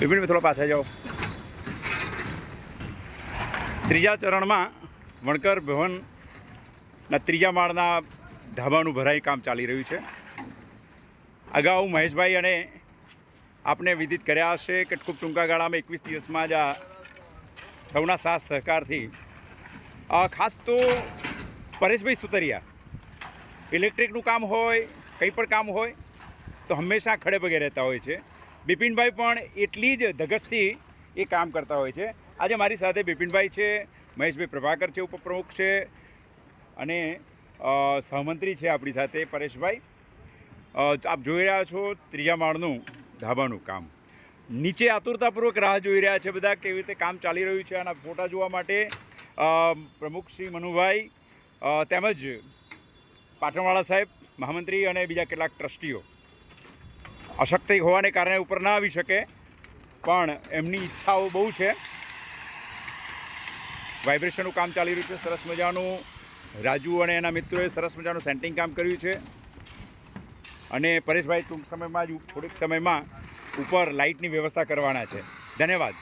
વિપિનભાઈ થોડા પાછા જાઓ। ત્રીજા ચરણમાં વણકર ભવનના ત્રીજા માળના ધાબાનું ભરાઈ કામ ચાલી રહ્યું છે। અગાઉ મહેશભાઈ અને આપને વિદિત કર્યા હશે કે ખૂબ ટૂંકા ગાળામાં 21 દિવસમાં જ આ સૌના સાથ સહકારથી ખાસ તો પરેશભાઈ સુતરિયા ઇલેક્ટ્રિકનું કામ હોય કંઈ પણ કામ હોય તો હંમેશા ખડે પગે રહેતા હોય છે। બિપિનભાઈ પણ એટલી જ ધગશથી એ કામ કરતા હોય છે। આજે મારી સાથે બિપિનભાઈ છે, મહેશભાઈ પ્રભાકર છે, ઉપપ્રમુખ છે અને સહમંત્રી છે આપણી સાથે પરેશભાઈ। આપ જોઈ રહ્યા છો ત્રીજા માળનું ધાબાનું કામ। નીચે આતુરતાપૂર્વક રાહ જોઈ રહ્યા છે બધા કેવી રીતે કામ ચાલી રહ્યું છે। આના ફોટા જોવા માટે પ્રમુખ શ્રી મનુભાઈ તેમજ પાટણવાળા સાહેબ મહામંત્રી અને બીજા કેટલાક ટ્રસ્ટીઓ અશક્ત હોવાને કારણે ઉપર ના આવી શકે, પણ એમની ઈચ્છાઓ બહુ છે। વાઇબ્રેશનનું કામ ચાલી રહ્યું છે સરસ મજાનું। રાજુ અને એના મિત્રોએ સરસ મજાનું સેન્ટિંગ કામ કર્યું છે અને પરેશભાઈ ટૂંક સમયમાં જ થોડીક સમયમાં ઉપર લાઇટની વ્યવસ્થા કરવાના છે। ધન્યવાદ।